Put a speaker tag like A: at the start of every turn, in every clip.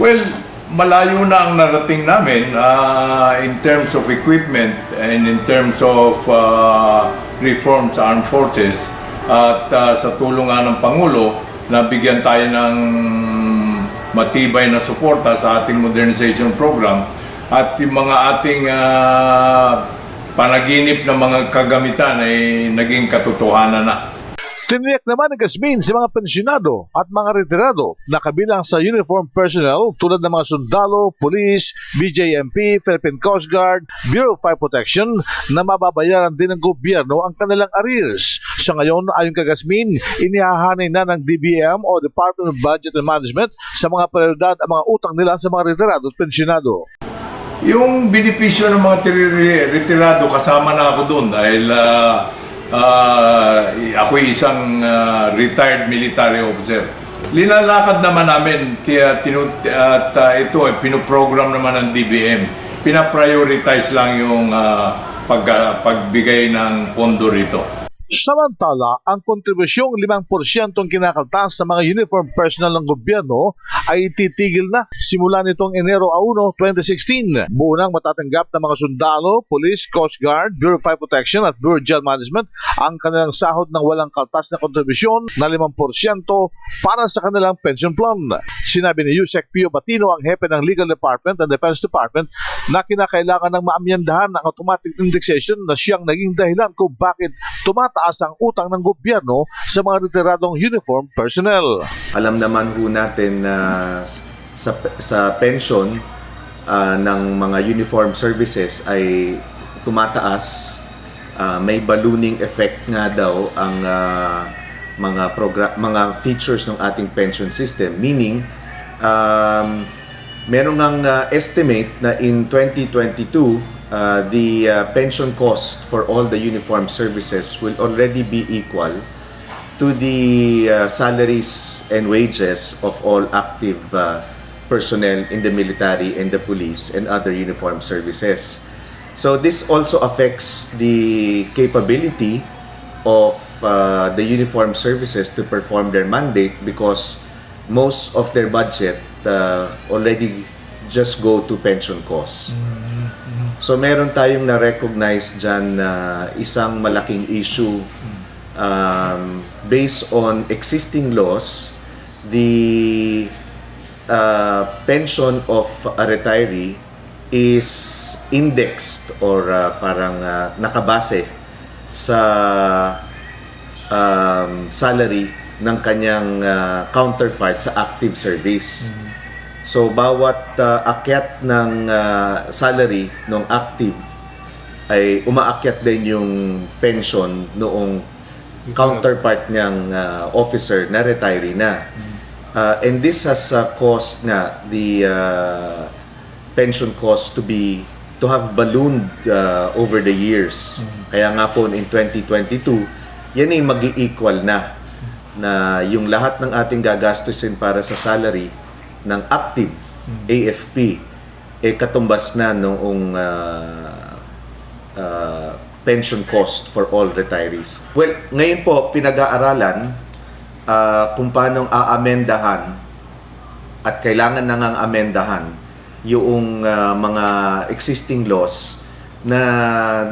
A: Well, malayo na ang narating namin in terms of equipment and in terms of reform sa armed forces at sa tulong nga ng Pangulo, nabigyan tayo ng matibay na suporta sa ating modernization program at yung mga ating panaginip ng mga kagamitan ay naging katotohanan na.
B: Tiniyak naman ng Gasmin sa mga pensyonado at mga retirado na kabilang sa uniform personnel tulad ng mga sundalo, police, BJMP, Philippine Coast Guard, Bureau of Fire Protection na mababayaran din ng gobyerno ang kanilang arrears. Sa ngayon, ayon kay Gasmin, inihahanay na ng DBM o Department of Budget and Management sa mga prioridad ang mga utang nila sa mga retirado at pensyonado.
A: Yung benepisyo ng mga retirado, kasama na ako doon dahil ako isang retired military officer. Linalakad naman namin at ito ay pinoprogram naman ng DBM. Pinaprioritize lang yung pagbigay ng pondo rito.
B: Samantala, ang kontribusyong 5% kinakaltas sa mga uniform personnel ng gobyerno ay titigil na simula nitong Enero 1, 2016. Buo nang matatanggap ng mga sundalo, police, coast guard, Bureau of Fire Protection at Bureau of Jail Management ang kanilang sahod ng walang kaltas na kontribusyon na 5% para sa kanilang pension plan. Sinabi ni Yusek Pio Batino, ang hepe ng Legal Department and Defense Department, na kinakailangan ng maamyandahan ang automatic indexation na siyang naging dahilan kung bakit tumataas ang utang ng gobyerno sa mga retiradong uniform personnel.
C: Alam naman ho natin na sa pension ng mga uniform services ay tumataas. May ballooning effect nga daw ang mga features ng ating pension system. Meaning, meron ng estimate na in 2022, the pension cost for all the uniform services will already be equal to the salaries and wages of all active personnel in the military and the police and other uniform services. So this also affects the capability of the uniform services to perform their mandate because most of their budget already just go to pension costs. So meron tayong na-recognize dyan na isang malaking issue based on existing laws. The pension of a retiree is indexed or parang nakabase sa salary ng kanyang counterpart sa active service. So bawat akyat ng salary ng active ay umaakyat din yung pension noong counterpart niyang officer na retiree na. And this has caused nga the pension cost to have ballooned over the years. Kaya nga po in 2022, yan ay mag-i-equal na yung lahat ng ating gagastusin para sa salary ng active AFP katumbas na noong pension cost for all retirees. Well, ngayon po pinag-aaralan kung paano aamendahan at kailangan na ngang amendahan yung mga existing laws na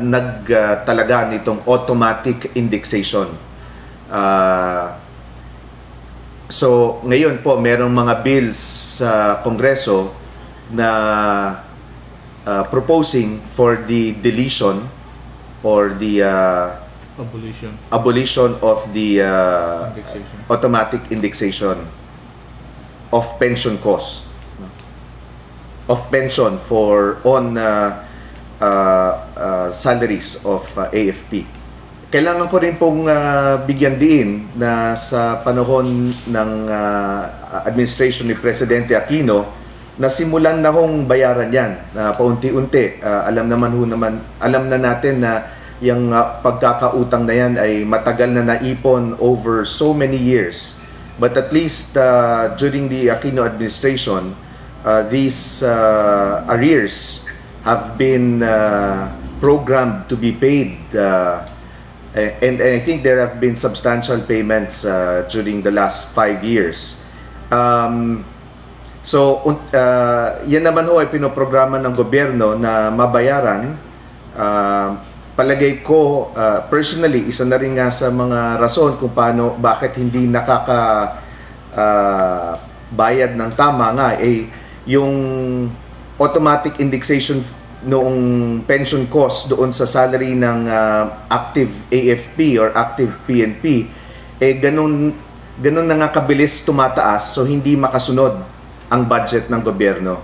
C: nagtalaga nitong automatic indexation. So, ngayon po, merong mga bills sa Kongreso na proposing for the deletion or the abolition of the automatic indexation of pension cost of pension for on salaries of AFP. Kailangan ko rin pong bigyan diin na sa panahon ng administration ni Presidente Aquino na simulan na hong bayaran yan paunti-unti. Alam na natin na yung pagkakautang na yan ay matagal na naipon over so many years. But at least during the Aquino administration, these arrears have been programmed to be paid. And I think there have been substantial payments during the last 5 years. So, yan naman ho ay pinoprograma ng gobyerno na mabayaran. Palagay ko, personally, isa na rin nga sa mga rason kung bakit hindi bayad ng tama nga, yung automatic indexation noong pension cost doon sa salary ng active AFP or active PNP, ganun na nga kabilis tumataas, so hindi makasunod ang budget ng gobyerno.